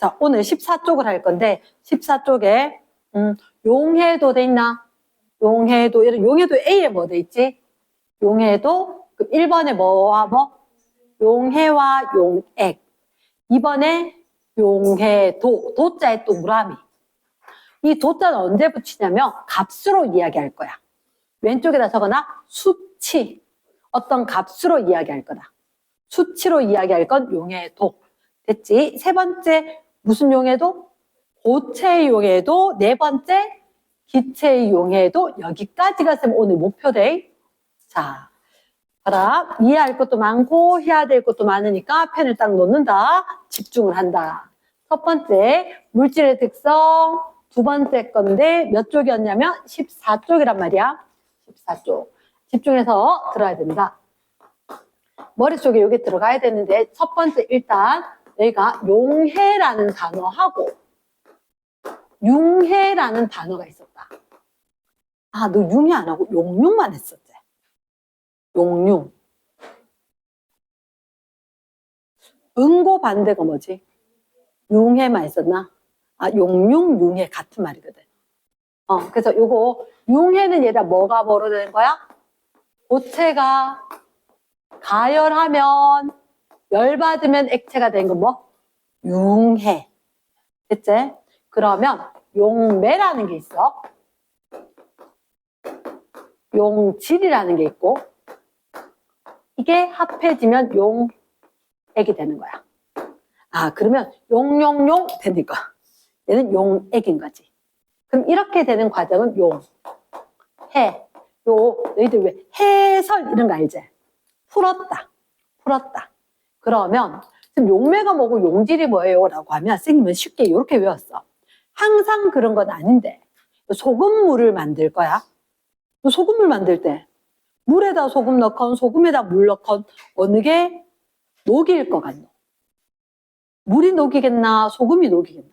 자, 오늘 14쪽을 할 건데 14쪽에 용해도 돼 있나? 용해도 A에 뭐 돼 있지? 용해도 1번에 뭐와 뭐? 용해와 용액. 2번에 용해도, 도자에 동그라미. 이 도자는 언제 붙이냐면 값으로 이야기할 거야. 왼쪽에다 적어놔 수치. 어떤 값으로 이야기할 거다. 수치로 이야기할 건 용해도. 됐지? 세 번째 무슨 용해도? 고체 용해도. 네 번째 기체 용해도. 여기까지가 쌤 오늘 목표돼. 자, 봐라. 이해할 것도 많고 해야 될 것도 많으니까 펜을 딱 놓는다. 집중을 한다. 첫 번째 물질의 특성. 두 번째 건데 몇 쪽이었냐면 14쪽이란 말이야. 14쪽. 집중해서 들어야 된다. 머릿속에 여기 들어가야 되는데 첫 번째 일단 여기가 용해라는 단어하고 융해라는 단어가 있었다. 아, 너 융해 안 하고 용융만 했었지. 용융. 응고 반대가 뭐지? 융해만 있었나? 아, 용융, 융해 같은 말이거든. 그래서 요거 융해는 얘가 뭐가 뭐로 되는 거야? 고체가 가열하면 열받으면 액체가 된 거 뭐? 융해. 됐지? 그러면 용매라는 게 있어. 용질이라는 게 있고 이게 합해지면 용액이 되는 거야. 아, 그러면 용용용 되니까 얘는 용액인 거지. 그럼 이렇게 되는 과정은 용해. 너희들 왜 해설 이런 거 알지? 풀었다. 그러면 지금 용매가 뭐고 용질이 뭐예요? 라고 하면 선생님은 쉽게 이렇게 외웠어. 항상 그런 건 아닌데 소금물을 만들 거야. 소금물 만들 때 물에다 소금 넣건 소금에다 물 넣건 어느 게 녹일 것 같노? 물이 녹이겠나? 소금이 녹이겠나?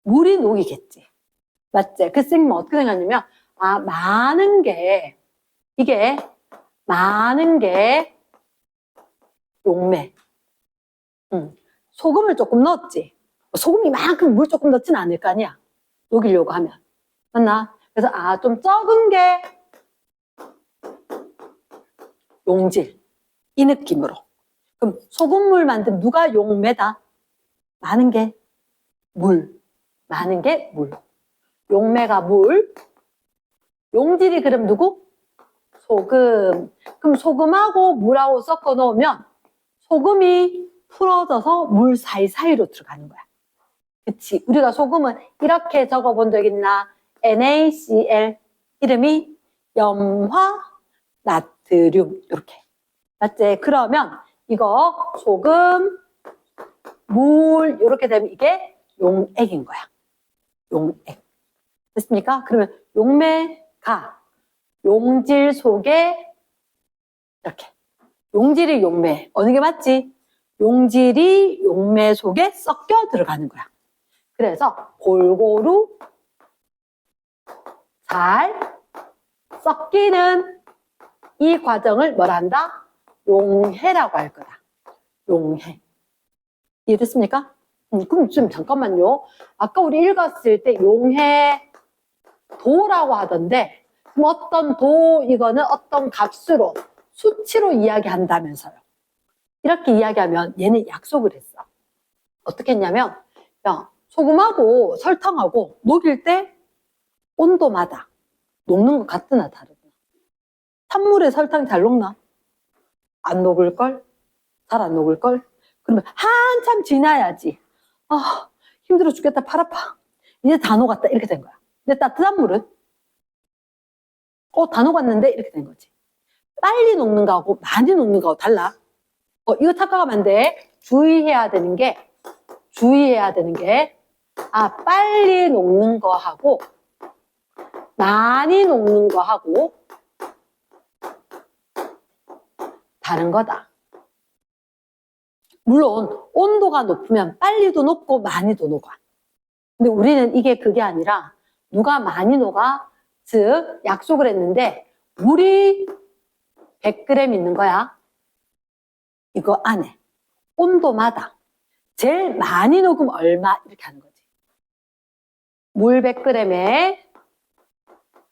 물이 녹이겠지. 맞지? 그 선생님은 어떻게 생각하냐면 많은 게 용매. 소금을 조금 넣었지. 소금 이만큼 물 조금 넣지는 않을 거 아니야. 녹이려고 하면. 맞나? 그래서 좀 적은 게 용질. 이 느낌으로. 그럼 소금물 만든 누가 용매다? 많은 게 물. 용매가 물. 용질이 그럼 누구? 소금. 그럼 소금하고 물하고 섞어 놓으면 소금이 풀어져서 물 사이사이로 들어가는 거야. 그치? 우리가 소금은 이렇게 적어본 적 있나? NaCl. 이름이 염화 나트륨. 이렇게. 맞지? 그러면 이거 소금, 물 이렇게 되면 이게 용액인 거야. 용액. 됐습니까? 그러면 용매가 용질 속에 이렇게. 용질이 용매. 어느 게 맞지? 용질이 용매 속에 섞여 들어가는 거야. 그래서 골고루 잘 섞이는 이 과정을 뭐란다? 용해라고 할 거다. 용해. 이해됐습니까? 그럼 좀 잠깐만요. 아까 우리 읽었을 때 용해 도라고 하던데 그럼 어떤 도 이거는 어떤 값으로 수치로 이야기한다면서요. 이렇게 이야기하면 얘는 약속을 했어. 어떻게 했냐면 야, 소금하고 설탕하고 녹일 때 온도마다 녹는 것 같으나 다르나? 찬물에 설탕이 잘 녹나? 안 녹을걸? 잘 안 녹을걸? 그러면 한참 지나야지. 힘들어 죽겠다. 팔 아파. 이제 다 녹았다. 이렇게 된 거야. 근데 따뜻한 물은 다 녹았는데 이렇게 된 거지. 빨리 녹는 거하고 많이 녹는 거하고 달라. 이거 착각하면 안 돼. 주의해야 되는 게 빨리 녹는 거하고 많이 녹는 거하고 다른 거다. 물론 온도가 높으면 빨리도 녹고 많이도 녹아. 근데 우리는 이게 그게 아니라 누가 많이 녹아? 즉 약속을 했는데 물이 100g 있는 거야. 이거 안에 온도마다 제일 많이 녹으면 얼마? 이렇게 하는 거지. 물 100g에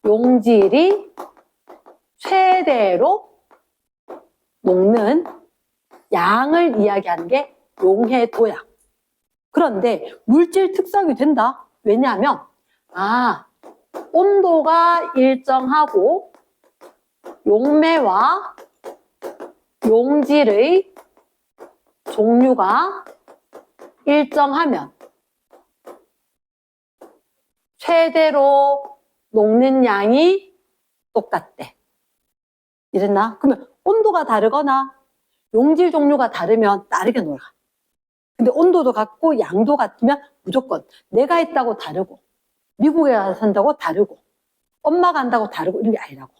용질이 최대로 녹는 양을 이야기하는 게 용해도야. 그런데 물질 특성이 된다. 왜냐하면 온도가 일정하고 용매와 용질의 종류가 일정하면 최대로 녹는 양이 똑같대. 이랬나? 그러면 온도가 다르거나 용질 종류가 다르면 다르게 놀아. 근데 온도도 같고 양도 같으면 무조건 내가 있다고 다르고 미국에 가서 산다고 다르고 엄마가 한다고 다르고 이런 게 아니라고.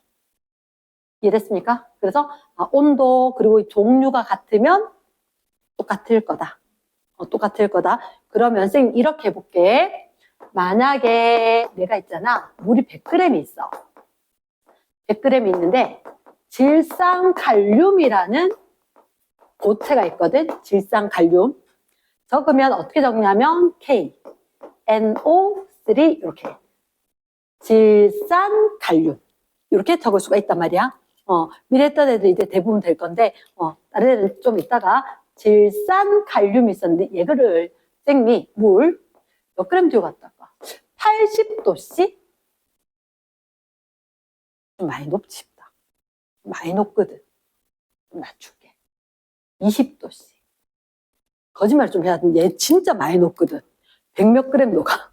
이해됐습니까? 그래서 온도 그리고 종류가 같으면 똑같을 거다. 똑같을 거다. 그러면 쌤 이렇게 해볼게. 만약에 내가 있잖아. 물이 100g이 있어. 100g이 있는데 질산칼륨이라는 고체가 있거든. 질산칼륨. 적으면 어떻게 적냐면 K, NO3 이렇게 질산칼륨 이렇게 적을 수가 있단 말이야. 미래 했던 애들 이제 대부분 될 건데 다른 애들은 좀 이따가 질산칼륨이 있었는데 얘를 쌤이 물 몇 그램 들고 갔다가 80도씨? 좀 많이 높지 싶다. 많이 높거든. 좀 낮출게. 20도씨. 거짓말 좀 해야 돼. 얘 진짜 많이 녹거든. 100 몇 그램 녹아.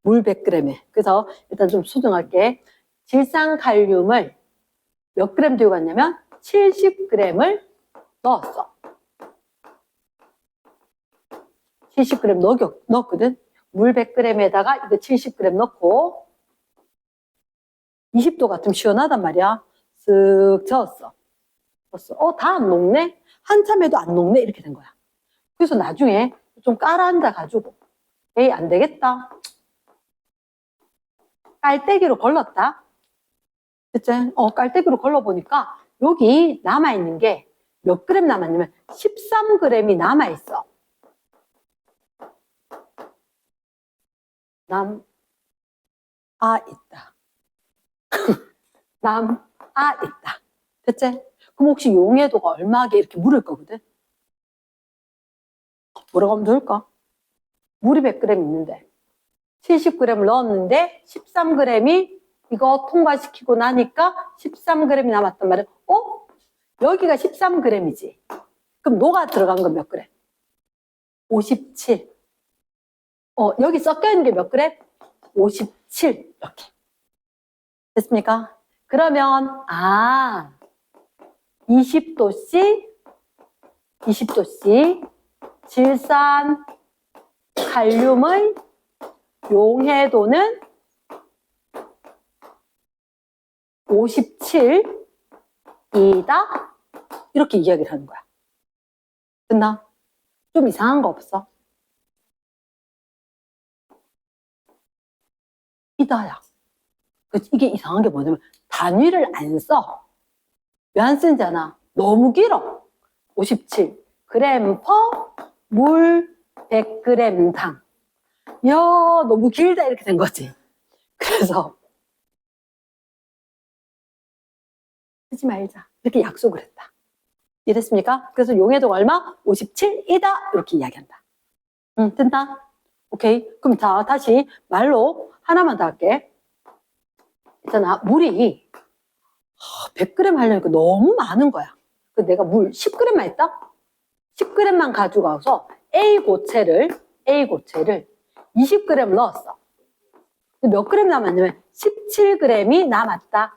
물 100g에. 그래서 일단 좀 수정할게. 질산칼륨을 몇 그램 들고 갔냐면 70g을 넣었어. 70g 넣었거든. 물 100g에다가 이거 70g 넣고 20도 같으면 시원하단 말이야. 쓱 저었어. 다 안 녹네? 한참 해도 안 녹네? 이렇게 된 거야. 그래서 나중에 좀 깔아앉아가지고 에이 안 되겠다. 깔때기로 걸렀다. 그치? 깔때기로 걸러보니까 여기 남아있는 게 몇 그램 남았냐면 13g이 남아있어. 있다. 있다. 됐지? 그럼 혹시 용해도가 얼마게 이렇게 물을 거거든? 뭐라고 하면 좋을까? 물이 100g 있는데 70g을 넣었는데 13g이 이거 통과시키고 나니까 13g이 남았단 말이야. 여기가 13g이지. 그럼 녹아 들어간 건 몇 그램? 57. 여기 섞여 있는 게 몇 그램? 57. 이렇게. 됐습니까? 그러면 20도씨 질산 칼륨의 용해도는 57이다. 이렇게 이야기를 하는 거야. 됐나? 좀 이상한 거 없어? 이다야. 이게 이상한 게 뭐냐면 단위를 안 써. 왜 안 쓰는지아나? 너무 길어. 57g per 물 100g 당. 이야, 너무 길다 이렇게 된 거지. 그래서 쓰지 말자 이렇게 약속을 했다. 이해됐습니까? 그래서 용해도가 얼마? 57이다 이렇게 이야기한다. 된다? 오케이. 그럼 자 다시 말로 하나만 더 할게. 있잖아, 물이 100g 하려니까 너무 많은 거야. 그래서 내가 물 10g만 했다? 10g만 가지고 와서 A 고체를 20g 넣었어. 몇 그램 남았냐면 17g이 남았다.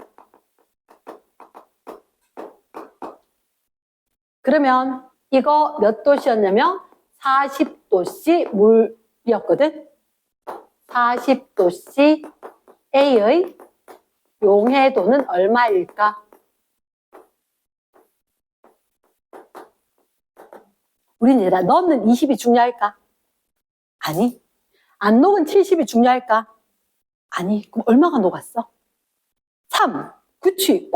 그러면 이거 몇 도씨였냐면 40도씨 물이었거든. 40도씨 A의 용해도는 얼마일까? 우린 얘들아, 넣는 20이 중요할까? 아니. 안 녹은 70이 중요할까? 아니. 그럼 얼마가 녹았어? 3. 그치?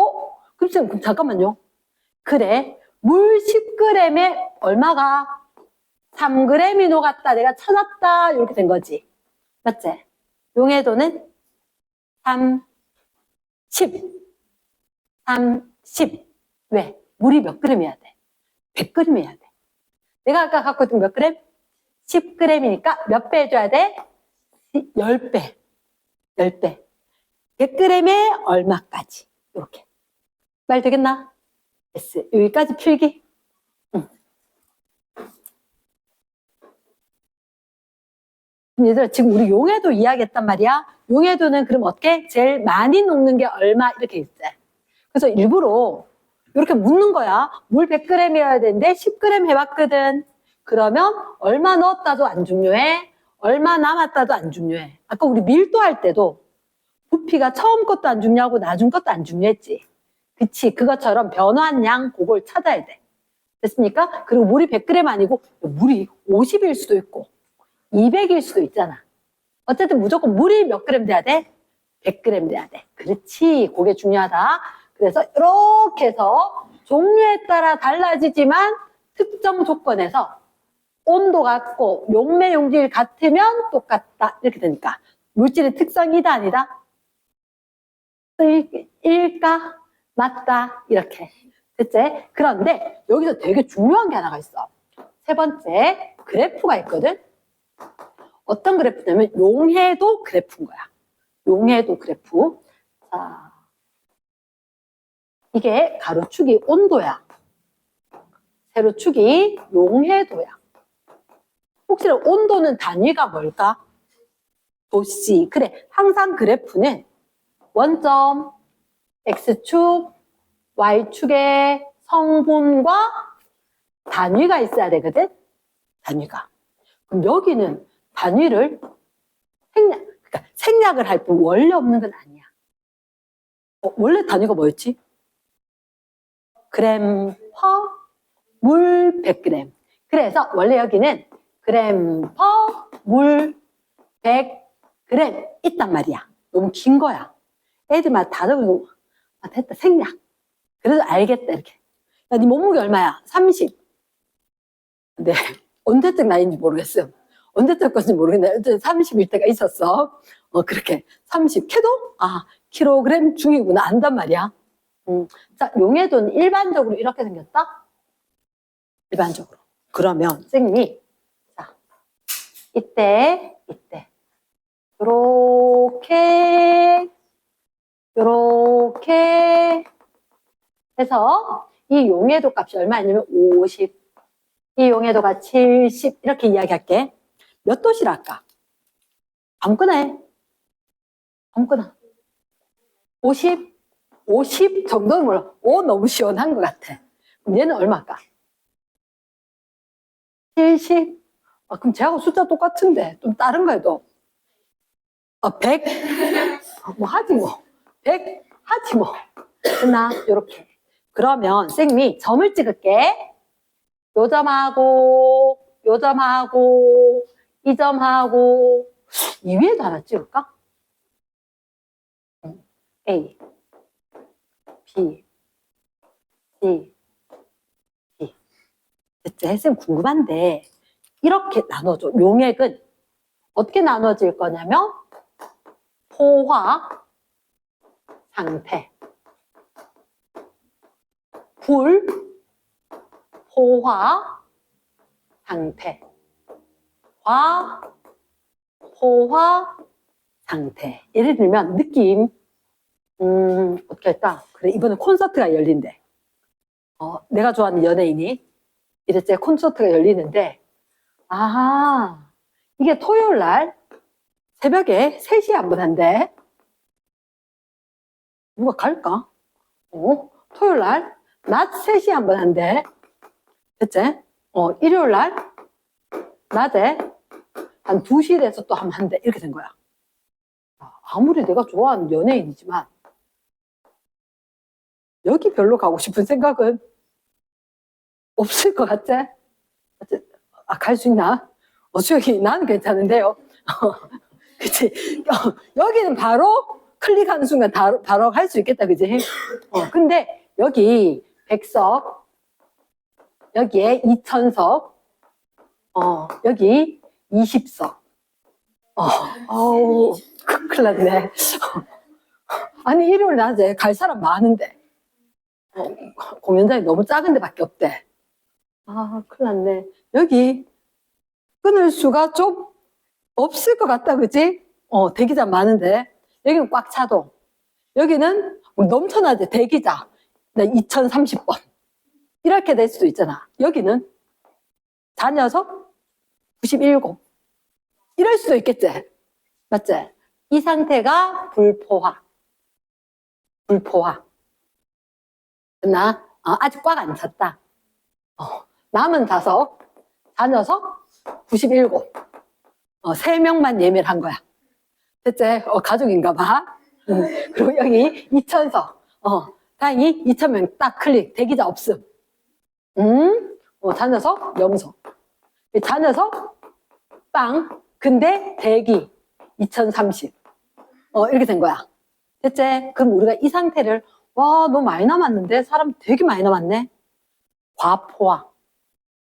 그럼 잠깐만요. 그래. 물 10g에 얼마가? 3g이 녹았다. 내가 찾았다. 이렇게 된 거지. 맞지? 용해도는 30. 30. 왜? 물이 몇 g이어야 돼? 100g이어야 돼. 내가 아까 갖고 있던 몇 g? 10g이니까 몇 배 해줘야 돼? 10배. 10배. 100g에 얼마까지? 이렇게. 말 되겠나? S. 여기까지 필기. 얘들아, 지금 우리 용해도 이야기했단 말이야. 용해도는 그럼 어떻게? 제일 많이 녹는 게 얼마? 이렇게 있어. 그래서 일부러 이렇게 묻는 거야. 물 100g이어야 되는데 10g 해봤거든. 그러면 얼마 넣었다도 안 중요해. 얼마 남았다도 안 중요해. 아까 우리 밀도 할 때도 부피가 처음 것도 안 중요하고 나중 것도 안 중요했지. 그치? 그것처럼 변화한 양 그걸 찾아야 돼. 됐습니까? 그리고 물이 100g 아니고 물이 50일 수도 있고 200일 수도 있잖아. 어쨌든 무조건 물이 몇 g 돼야 돼? 100g 돼야 돼. 그렇지. 그게 중요하다. 그래서 이렇게 해서 종류에 따라 달라지지만 특정 조건에서 온도 같고 용매 용질 같으면 똑같다. 이렇게 되니까 물질의 특성이다 아니다? 일까? 맞다. 이렇게. 됐지? 그런데 여기서 되게 중요한 게 하나가 있어. 세 번째 그래프가 있거든. 어떤 그래프냐면 용해도 그래프인 거야. 용해도 그래프. 자, 이게 가로축이 온도야. 세로축이 용해도야. 혹시 온도는 단위가 뭘까? 도씨. 그래, 항상 그래프는 원점, x축, y축의 성분과 단위가 있어야 되거든? 단위가. 그럼 여기는 단위를 그러니까 생략을 할 뿐 원래 없는 건 아니야. 원래 단위가 뭐였지? 그램 퍼 물 100g. 그래서 원래 여기는 그램 퍼 물 100g 있단 말이야. 너무 긴 거야. 애들마다 다 적으면 됐다 생략. 그래도 알겠다 이렇게. 야, 네 몸무게 얼마야? 30. 근데 언제적 나이인지 모르겠어. 언제적 건지 모르겠네. 30일 때가 있었어. 그렇게 30. 캐도? 킬로그램 중이구나. 안단 말이야. 자, 용해도는 일반적으로 이렇게 생겼다? 일반적으로. 그러면 선생님이 자, 이때 요렇게 해서 이 용해도 값이 얼마냐면 50. 이 용해도가 70 이렇게 이야기할게. 몇 도시랄까? 아무거나 해. 아무거나. 50 정도는 몰라. 너무 시원한 것 같아. 그럼 얘는 얼마일까? 70. 그럼 쟤하고 숫자 똑같은데 좀 다른 거 해도 100. 뭐 하지 뭐. 100 하지 뭐. 됐나? 요렇게. 그러면 쌤이 점을 찍을게. 요 점하고 이 점하고 이 위에도 하나 찍을까? A, B, C, D. 됐지? 쌤 궁금한데 이렇게 나눠줘. 용액은 어떻게 나눠질 거냐면 포화 상태, 불 포화 상태, 화 포화 상태. 예를 들면 느낌 어떻게 할까? 그래, 이번에 콘서트가 열린대. 내가 좋아하는 연예인이 이랬지, 콘서트가 열리는데 이게 토요일 날 새벽에 3시에 한 번 한대. 누가 갈까? 토요일 날 낮 3시에 한 번 한대. 됐지? 일요일 날 낮에 한 2시에 돼서 또 한 번 한대. 이렇게 된 거야. 아무리 내가 좋아하는 연예인이지만 여기 별로 가고 싶은 생각은 없을 것 같지? 갈 수 있나? 수혁이 나는 괜찮은데요. 그치? 여기는 바로 클릭하는 순간 바로 할 수 있겠다, 그지? 근데 여기 100석, 여기에 2000석, 여기 20석. 어우, 큰일 났네. 아니, 일요일 낮에 갈 사람 많은데. 공연장이 너무 작은 데밖에 없대. 아, 큰일 났네. 여기 끊을 수가 좀 없을 것 같다, 그지? 대기자 많은데. 여기는 꽉 차도. 여기는 넘쳐나지, 대기자. 2030번. 이렇게 될 수도 있잖아. 여기는 자녀석 97. 이럴 수도 있겠지? 맞지? 이 상태가 불포화. 불포화. 나 아직 꽉 안 찼다. 남은 좌석, 자녀석 97. 3명만 예매를 한 거야. 됐지? 가족인가 봐. 그리고 여기 2000석. 다행히 2000명 딱 클릭. 대기자 없음. 자녀석 0석. 자녀석 빵. 근데 대기 2030. 이렇게 된 거야. 됐지? 그럼 우리가 이 상태를 와, 너무 많이 남았는데? 사람 되게 많이 남았네? 과포화.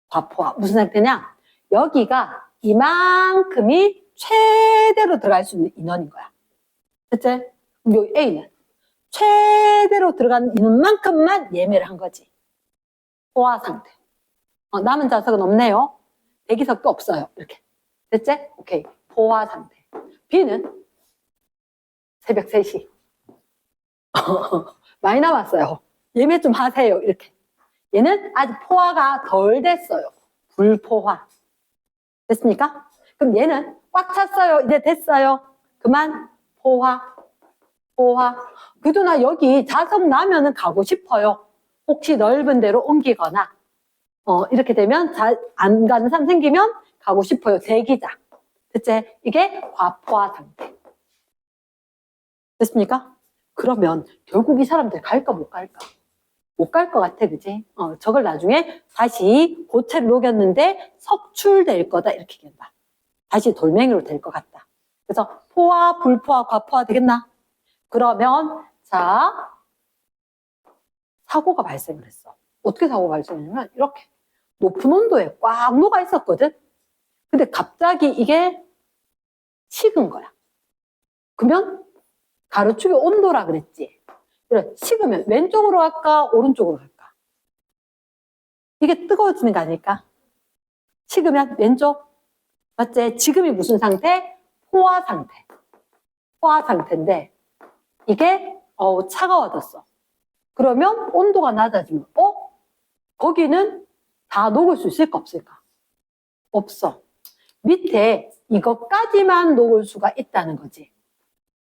과포화. 무슨 상태냐? 여기가 이만큼이 최대로 들어갈 수 있는 인원인 거야. 됐지? 그럼 여기 A는 최대로 들어간 인원만큼만 예매를 한 거지. 포화 상태. 남은 좌석은 없네요. 대기석도 없어요. 이렇게. 됐지? 오케이. 포화 상태. B는 새벽 3시. 많이 남았어요. 예매 좀 하세요. 이렇게. 얘는 아직 포화가 덜 됐어요. 불포화. 됐습니까? 그럼 얘는 꽉 찼어요. 이제 됐어요. 그만. 포화. 포화. 그래도 나 여기 좌석 나면은 가고 싶어요. 혹시 넓은 데로 옮기거나 이렇게 되면 안 가는 사람 생기면 가고 싶어요. 대기자. 됐지? 이게 과포화 상태. 됐습니까? 그러면 결국 이 사람들 갈까 못 갈까? 못 갈 것 같아, 그지? 저걸 나중에 다시 고체를 녹였는데 석출될 거다 이렇게 얘기한다. 다시 돌멩이로 될 것 같다. 그래서 포화, 불포화, 과포화 되겠나? 그러면 자 사고가 발생을 했어. 어떻게 사고가 발생했냐면 이렇게 높은 온도에 꽉 녹아 있었거든. 근데 갑자기 이게 식은 거야. 그러면 가로축의 온도라 그랬지. 그래, 식으면 왼쪽으로 갈까 오른쪽으로 갈까? 이게 뜨거워지는 거 아닐까? 식으면 왼쪽. 맞지? 지금이 무슨 상태? 포화 상태. 포화 상태인데 이게 차가워졌어. 그러면 온도가 낮아지면 거기는 다 녹을 수 있을까 없을까? 없어. 밑에 이것까지만 녹을 수가 있다는 거지.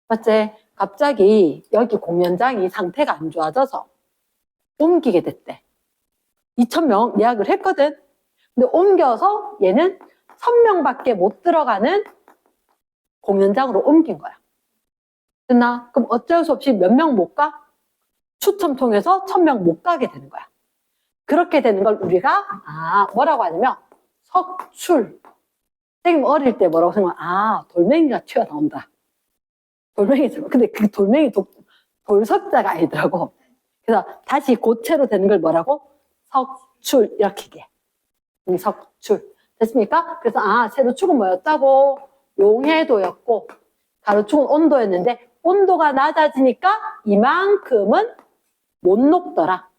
맞지? 갑자기 여기 공연장이 상태가 안 좋아져서 옮기게 됐대. 2000명 예약을 했거든. 근데 옮겨서 얘는 1000명밖에 못 들어가는 공연장으로 옮긴 거야. 됐나? 그럼 어쩔 수 없이 몇 명 못 가? 추첨 통해서 1000명 못 가게 되는 거야. 그렇게 되는 걸 우리가 뭐라고 하냐면 석출. 선생님 어릴 때 뭐라고 생각하면 돌멩이가 튀어나온다. 돌멩이처럼. 근데 그 돌멩이 돌석자가 아니더라고. 그래서 다시 고체로 되는 걸 뭐라고? 석출. 이렇게 얘기해. 석출. 됐습니까? 그래서 세로축은 뭐였다고? 용해도였고 가로축은 온도였는데 온도가 낮아지니까 이만큼은 못 녹더라.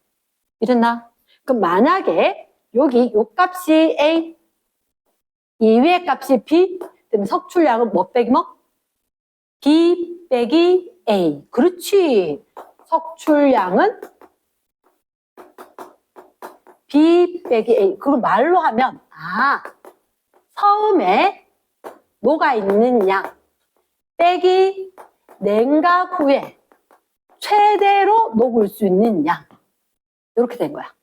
이랬나? 그럼 만약에 여기 요 값이 A, 이 위의 값이 B, 그러면 석출량은 뭐 빼기 뭐? B 빼기 A. 그렇지. 석출량은 B 빼기 A. 그걸 말로 하면 처음에 녹아있는 양 빼기 냉각 후에 최대로 녹을 수 있는 양. 이렇게 된 거야.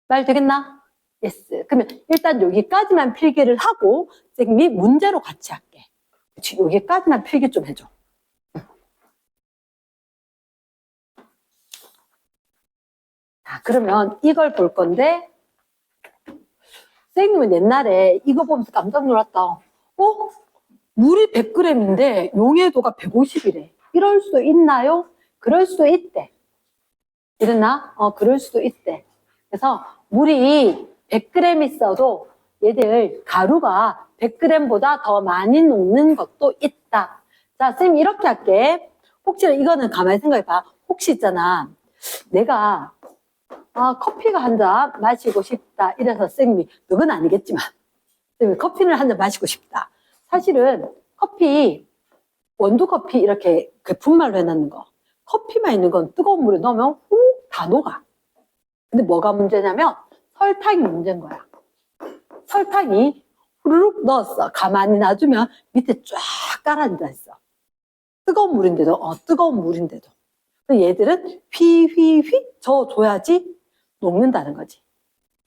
말 되겠나? 예스. 그러면 일단 여기까지만 필기를 하고 선생님이 문제로 같이 할게. 그치? 여기까지만 필기 좀 해줘. 자, 그러면 이걸 볼 건데 선생님은 옛날에 이거 보면서 깜짝 놀랐다. 물이 100g인데 용해도가 150이래. 이럴 수도 있나요? 그럴 수도 있대. 이랬나? 그럴 수도 있대. 그래서 물이 100g 있어도 얘들 가루가 100g보다 더 많이 녹는 것도 있다. 자, 쌤 이렇게 할게. 혹시 이거는 가만히 생각해봐. 혹시 있잖아. 내가 커피가 한 잔 마시고 싶다. 이래서 쌤이 그건 아니겠지만 쌤이 커피를 한 잔 마시고 싶다. 사실은 커피 원두 커피 이렇게 분말로 해놨는 거. 커피만 있는 건 뜨거운 물에 넣으면 훅 다 녹아. 근데 뭐가 문제냐면 설탕이 문제인 거야. 설탕이 후루룩 넣었어. 가만히 놔두면 밑에 쫙 깔아앉아 있어. 뜨거운 물인데도, 뜨거운 물인데도. 얘들은 휘휘휘 저어줘야지 녹는다는 거지.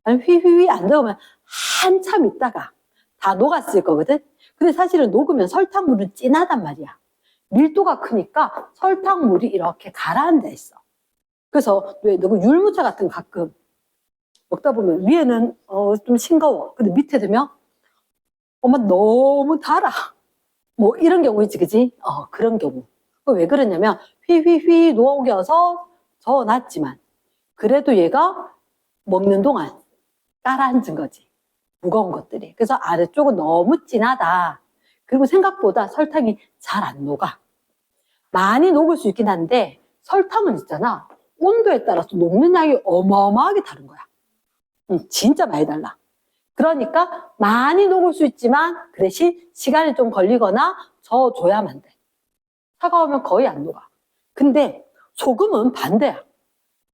아니, 휘휘휘 안 넣으면 한참 있다가 다 녹았을 거거든. 근데 사실은 녹으면 설탕물은 진하단 말이야. 밀도가 크니까 설탕물이 이렇게 가라앉아 있어. 그래서 왜 너 율무차 같은 거 가끔 먹다 보면 위에는 좀 싱거워. 근데 밑에 되면 엄마 너무 달아. 뭐 이런 경우 있지, 그지? 그런 경우. 왜 그러냐면 휘휘휘 녹여서 저어놨지만 그래도 얘가 먹는 동안 가라앉은 거지. 무거운 것들이. 그래서 아래쪽은 너무 진하다. 그리고 생각보다 설탕이 잘 안 녹아. 많이 녹을 수 있긴 한데 설탕은 있잖아. 온도에 따라서 녹는 양이 어마어마하게 다른 거야. 진짜 많이 달라. 그러니까 많이 녹을 수 있지만 그 대신 시간이 좀 걸리거나 저어줘야만 돼. 차가우면 거의 안 녹아. 근데 소금은 반대야.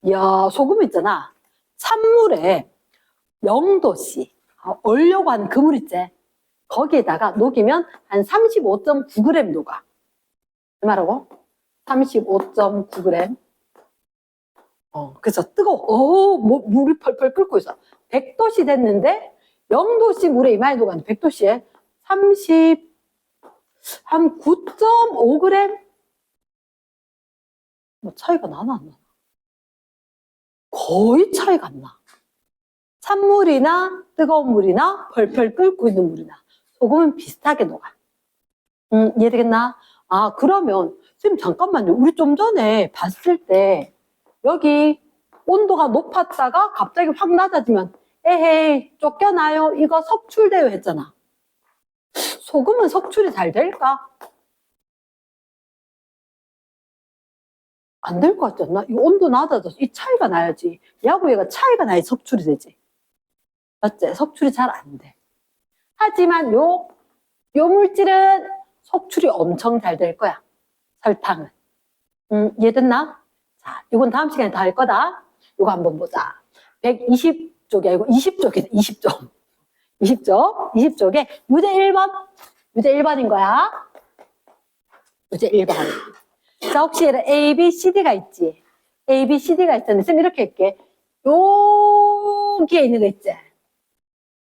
이야, 소금 있잖아. 찬물에 0도씨 얼려고 하는 그물 있지. 거기에다가 녹이면 한 35.9g 녹아. 얼마라고? 35.9g. 그래서 뜨거워. 물이 펄펄 끓고 있어. 100도씨 됐는데 0도씨 물에 이마에 녹았는데 100도씨에 한 9.5g? 뭐 차이가 나나 안 나나? 거의 차이가 안 나. 찬물이나 뜨거운 물이나 펄펄 끓고 있는 물이나 소금은 비슷하게 녹아. 이해되겠나? 그러면 선생님 잠깐만요. 우리 좀 전에 봤을 때 여기 온도가 높았다가 갑자기 확 낮아지면 에헤이 쫓겨나요. 이거 석출돼요 했잖아. 소금은 석출이 잘 될까? 안 될 것 같지 않나? 이 온도 낮아져서 이 차이가 나야지. 얘하고 얘가 차이가 나야 석출이 되지. 맞지? 석출이 잘 안 돼. 하지만 요 물질은 석출이 엄청 잘 될 거야. 설탕은. 이해됐나? 자, 이건 다음 시간에 다 할 거다. 이거 한번 보자. 120쪽이 아니고 20쪽이다. 20쪽. 20쪽. 20쪽에 유제 1번. 유제 1번인 거야. 유제 1번. 자, 혹시 A, B, C, D가 있지? A, B, C, D가 있었는데 쌤 이렇게 할게. 여기에 있는 거 있지?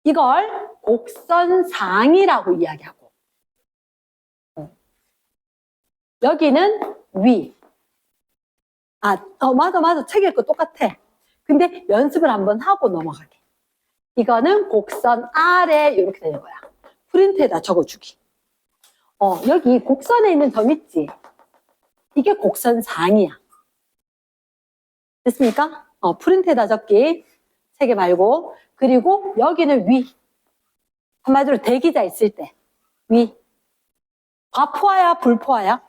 이걸 곡선상이라고 이야기하고 여기는 위. 맞아. 책 읽고 똑같아. 근데 연습을 한번 하고 넘어가게. 이거는 곡선 아래 이렇게 되는 거야. 프린트에다 적어주기. 여기 곡선에 있는 점 있지? 이게 곡선상이야. 됐습니까? 프린트에다 적기. 세 개 말고. 그리고 여기는 위. 한마디로 대기자 있을 때. 위. 과포화야, 불포화야?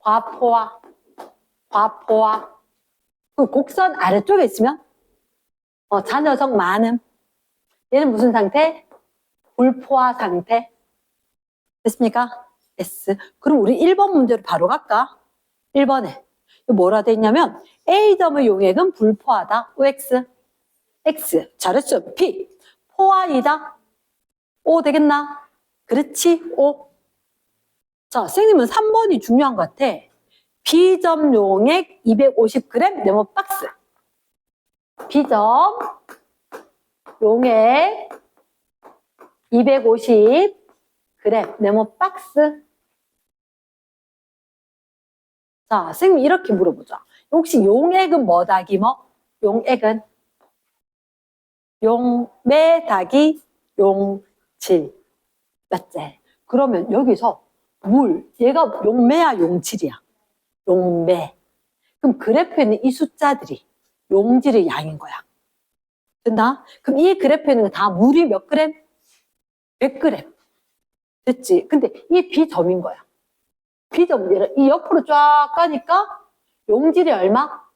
과포화. 그 곡선 아래쪽에 있으면 자녀석 많음. 얘는 무슨 상태? 불포화 상태. 됐습니까? S. 그럼 우리 1번 문제로 바로 갈까? 1번에 뭐라 돼 있냐면 A점의 용액은 불포화다. OX. X. 잘했죠? P. 포화이다. O 되겠나? 그렇지? O. 자, 선생님은 3번이 중요한 것 같아. B점 용액 250g 네모 박스. B점 용액 250g 네모 박스. 자, 선생님 이렇게 물어보자. 혹시 용액은 뭐다, 기뭐? 용액은 용매 닭이 용질. 맞지? 그러면 여기서 물, 얘가 용매야 용질이야? 용매. 그럼 그래프에 있는 이 숫자들이 용질의 양인 거야. 됐나? 그럼 이 그래프에 있는 거 다 물이 몇 그램? 100g. 됐지? 근데 이 B점인 거야. B점, 이 옆으로 쫙 가니까 용질이 얼마?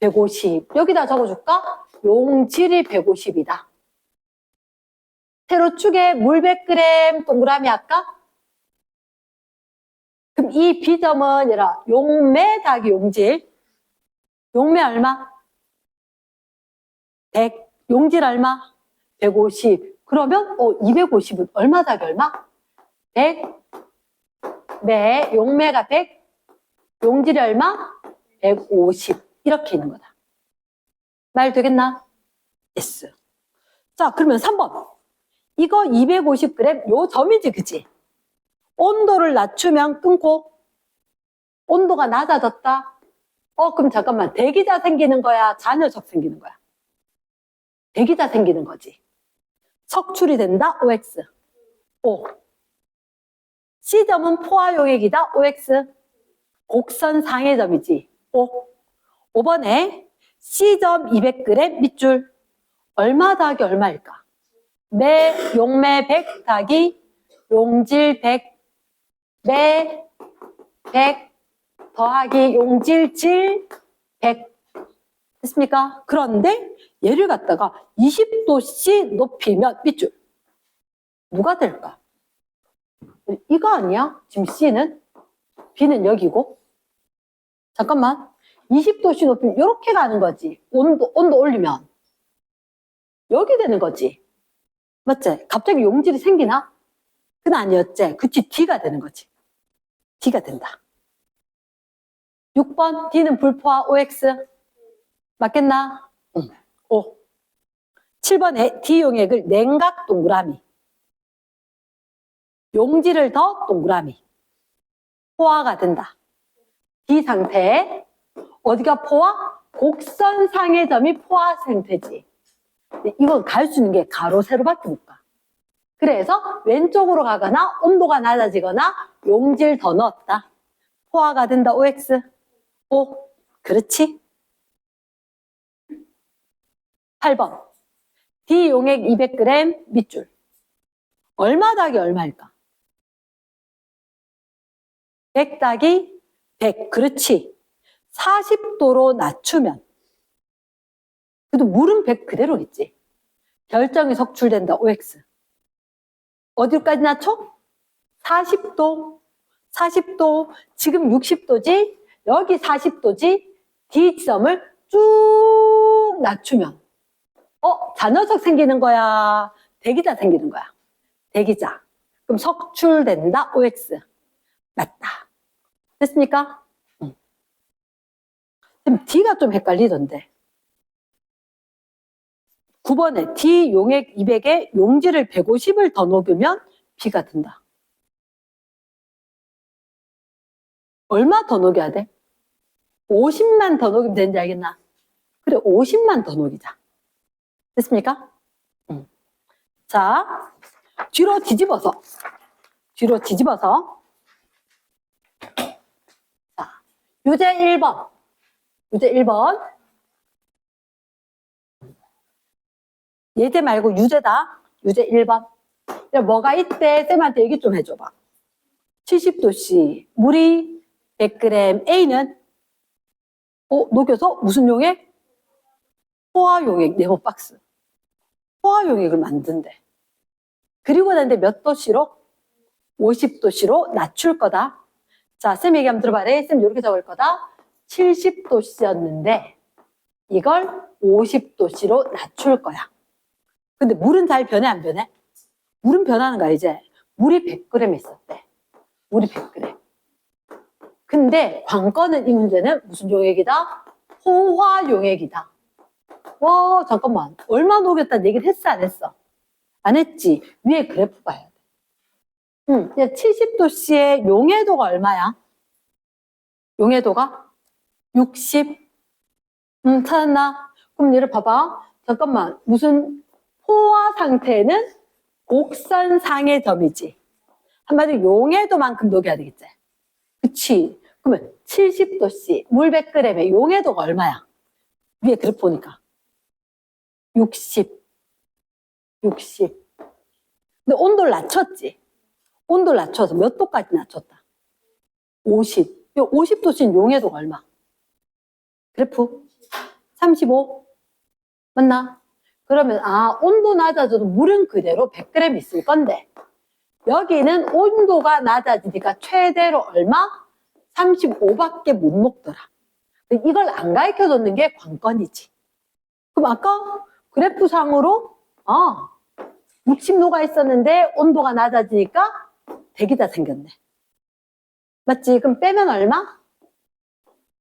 150. 여기다 적어줄까? 용질이 150이다. 세로축에 물 100g 동그라미 할까? 그럼 이 B점은 얘라 용매 더하기 용질. 용매 얼마? 100. 용질 얼마? 150. 그러면 250은 얼마 더하기 얼마? 100. 매 용매가 100. 용질이 얼마? 150. 이렇게 있는 거다. 말 되겠나? yes. 자, 그러면 3번. 이거 250g 요 점이지, 그치? 온도를 낮추면 끊고 온도가 낮아졌다. 그럼 잠깐만. 대기자 생기는 거야? 잔여적 생기는 거야? 대기자 생기는 거지. 석출이 된다. OX. O. C점은 포화 용액이다. OX. 곡선 상해점이지. O. 5번에 C점 200g 밑줄. 얼마 더하기 얼마일까? 용매 100 더하기 용질 100. 매 100 더하기 용질 질 100. 됐습니까? 그런데 얘를 갖다가 20도씨 높이면 밑줄. 누가 될까? 이거 아니야? 지금 C는? B는 여기고. 잠깐만. 20도씨 높이면 이렇게 가는 거지. 온도 올리면. 여기 되는 거지. 맞지? 갑자기 용질이 생기나? 그건 아니었지. 그치? D가 되는 거지. D가 된다. 6번 D는 불포화 OX. 맞겠나? 응. O. 7번에 D 용액을 냉각 동그라미. 용질을 더 동그라미. 포화가 된다. D 상태에 어디가 포화? 곡선상의 점이 포화 상태지. 이건 갈 수 있는 게 가로 세로밖에 못 가. 그래서 왼쪽으로 가거나 온도가 낮아지거나 용질 더 넣었다. 포화가 된다. OX. O. 그렇지? 8번. D 용액 200g 밑줄. 얼마 더하기 얼마일까? 100 더하기 100. 그렇지. 40도로 낮추면. 그래도 물은 100 그대로겠지. 결정이 석출된다. OX. 어디까지 낮춰? 40도. 40도. 지금 60도지. 여기 40도지. D점을 쭉 낮추면. 잔여석 생기는 거야? 대기자 생기는 거야? 대기자. 그럼 석출된다. OX. 맞다. 됐습니까? 응. 지금 D가 좀 헷갈리던데. 9번에 D 용액 200에 용질을 150을 더 녹이면 B가 된다. 얼마 더 녹여야 돼? 50만 더 녹이면 되는지 알겠나? 그래, 50만 더 녹이자. 됐습니까? 응. 자, 뒤로 뒤집어서. 자, 유제 1번. 예제 말고 유제다. 유제 1번. 뭐가 있대? 쌤한테 얘기 좀 해줘봐. 70도씨, 물이 100g, A는 녹여서 무슨 용액? 포화 용액 네모 박스. 포화 용액을 만든대. 그리고 난데 몇 도씨로? 50도씨로 낮출 거다. 자, 쌤 얘기 한번 들어봐래. 쌤 이렇게 적을 거다. 70도씨였는데 이걸 50도씨로 낮출 거야. 근데 물은 잘 변해 안 변해? 물은 변하는 거야 이제. 물이 100g 있었대. 물이 100g. 근데 관건은 이 문제는 무슨 용액이다? 포화 용액이다. 와 잠깐만. 얼마 녹였다는 얘기를 했어 안 했어? 안 했지. 위에 그래프 봐야 돼. 70도씨의 용해도가 얼마야? 용해도가 60. 찾았나? 그럼 얘를 봐봐. 잠깐만. 무슨 포화 상태는 곡선상의 점이지. 한마디로 용해도만큼 녹여야 되겠지. 그치? 그러면 70도씨 물 100g에 용해도가 얼마야? 위에 그래프 보니까 60. 근데 온도를 낮췄지. 온도를 낮춰서 몇 도까지 낮췄다? 50. 50도씨는 용해도가 얼마? 그래프? 35. 맞나? 그러면 온도 낮아져도 물은 그대로 100g 있을 건데 여기는 온도가 낮아지니까 최대로 얼마? 35밖에 못 녹더라. 이걸 안 가르쳐줬는 게 관건이지. 그럼 아까 그래프상으로 60도가 있었는데 온도가 낮아지니까 대기가 생겼네. 맞지? 그럼 빼면 얼마?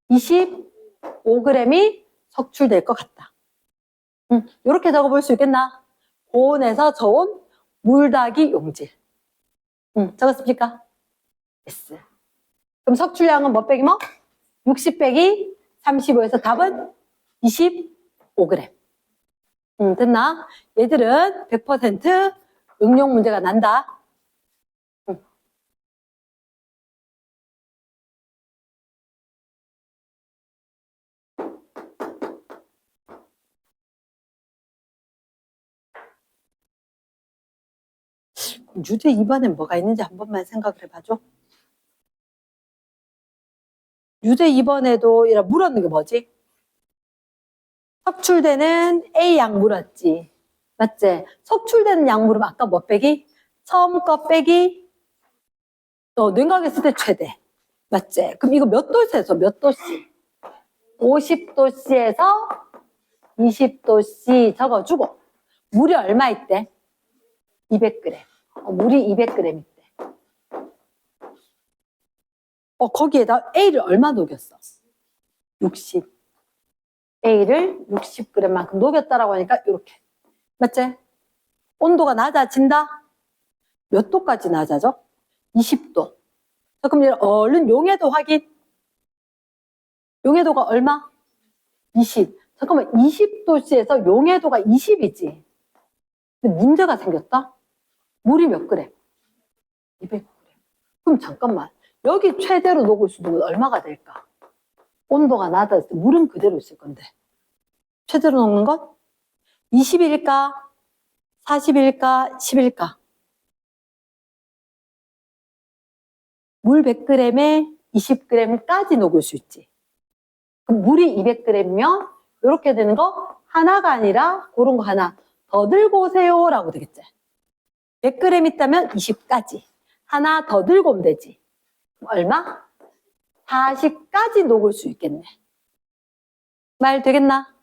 25g이 석출될 것 같다. 이렇게 적어볼 수 있겠나? 고온에서 저온 물닭이 용질. 적었습니까? yes. 그럼 석출량은 뭐 빼기 뭐? 60 빼기 35에서 답은 25g. 됐나? 얘들은 100% 응용 문제가 난다. 유제 2번엔 뭐가 있는지 한 번만 생각을 해봐줘. 유제 2번에도 이런 물었는 게 뭐지? 석출되는 A 양 물었지. 맞지? 석출되는 양 물으면 아까 뭐 빼기? 처음 거 빼기 냉각했을 때 최대. 맞지? 그럼 이거 몇 도씨에서 몇 도씨? 50도씨에서 20도씨 적어주고 물이 얼마 있대? 200g. 물이 200g 있대. 거기에다 A를 얼마 녹였어? 60. A를 60g만큼 녹였다라고 하니까 이렇게. 맞지? 온도가 낮아진다? 몇 도까지 낮아져? 20도. 자, 그럼 얼른 용해도 확인. 용해도가 얼마? 20. 잠깐만, 20도씨에서 용해도가 20이지. 근데 문제가 생겼다? 물이 몇 그램? 200g. 그럼 잠깐만. 여기 최대로 녹을 수 있는 건 얼마가 될까? 온도가 낮아질 때 물은 그대로 있을 건데. 최대로 녹는 건? 20일까? 40일까? 10일까? 물 100g에 20g까지 녹을 수 있지. 그럼 물이 200g이면 이렇게 되는 거 하나가 아니라 그런 거 하나 더 들고 오세요 라고 되겠지. 100g 있다면 20까지. 하나 더 들고 오면 되지. 얼마? 40까지 녹을 수 있겠네. 말 되겠나?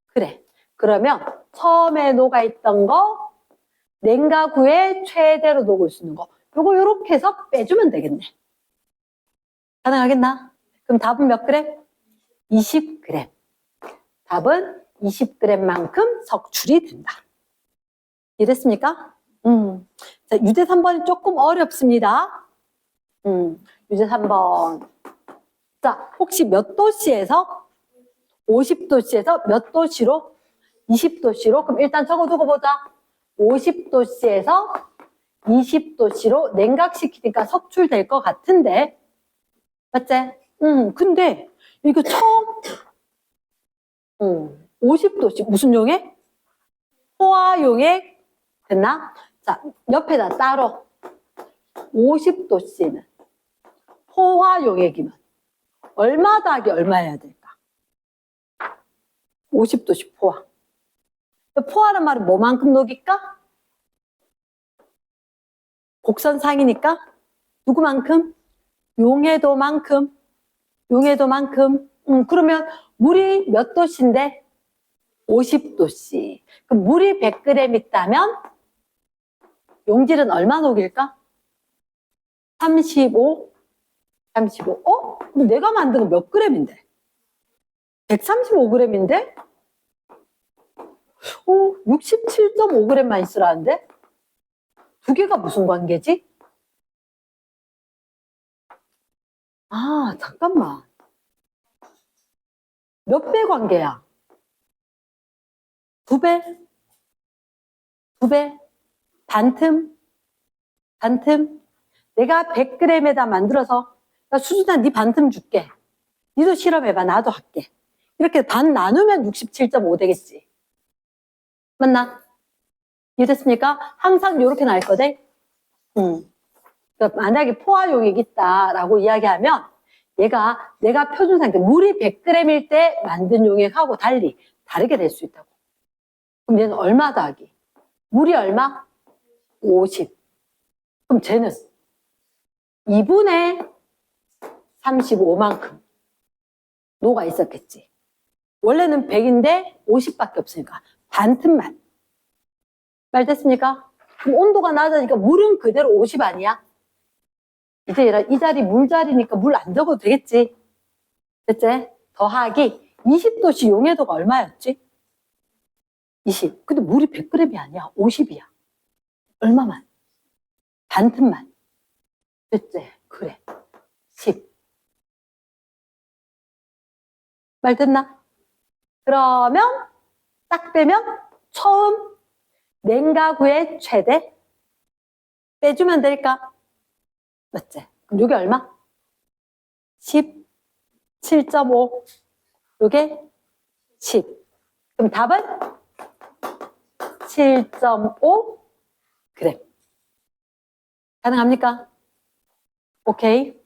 그래. 그러면 처음에 녹아있던 거 냉각 후에 최대로 녹을 수 있는 거 요거 요렇게 해서 빼주면 되겠네. 가능하겠나? 그럼 답은 몇 그램? 20g. 답은 20g만큼 석출이 된다. 이해됐습니까? 자, 유제 3번이 조금 어렵습니다. 유제 3번. 자, 혹시 몇 도씨에서? 50도씨에서 몇 도씨로? 20도씨로? 그럼 일단 적어두고 보자. 50도씨에서 20도씨로 냉각시키니까 석출될 것 같은데. 맞지? 근데 이거 처음 50도씨 무슨 용액? 포화용액 됐나? 자, 옆에다 따로 50도씨는 포화용액이면 얼마 더하기 얼마 해야 될까? 50도씨 포화. 포화란 말은 뭐만큼 녹일까? 곡선상이니까 누구만큼? 용해도만큼. 그러면 물이 몇 도씨인데? 50도씨. 그럼 물이 100g 있다면 용질은 얼마 녹일까? 35. 근데 내가 만든 건 몇 g인데? 135g인데? 67.5g만 있으라는데? 두 개가 무슨 관계지? 잠깐만. 몇 배 관계야? 2배? 2배? 반틈? 내가 100g에다 만들어서 야, 수준아 네 반틈 줄게. 니도 실험해봐. 나도 할게. 이렇게 반 나누면 67.5 되겠지. 맞나? 이해됐습니까? 항상 이렇게 나올 거대. 그러니까 만약에 포화용액이 있다라고 이야기하면 얘가 내가 표준상, 물이 100g일 때 만든 용액하고 달리 다르게 될 수 있다고. 그럼 얘는 얼마 더하기? 물이 얼마? 50. 그럼 쟤는 2분의 35만큼 녹아 있었겠지. 원래는 100인데 50밖에 없으니까 반틈만. 말 됐습니까? 그럼 온도가 낮아지니까 물은 그대로 50 아니야? 이제 얘라 이 자리 물 자리니까 물 안 적어도 되겠지. 됐지? 더하기 20도씨 용해도가 얼마였지? 20. 근데 물이 100g이 아니야. 50이야. 얼마만? 반틈만. 됐지? 그래. 10. 말 됐나? 그러면 딱 빼면 처음 냉가구의 최대 빼주면 될까? 맞지? 그럼 이게 얼마? 17.5. 요게 10. 그럼 답은 7.5g. 가능합니까? 오케이.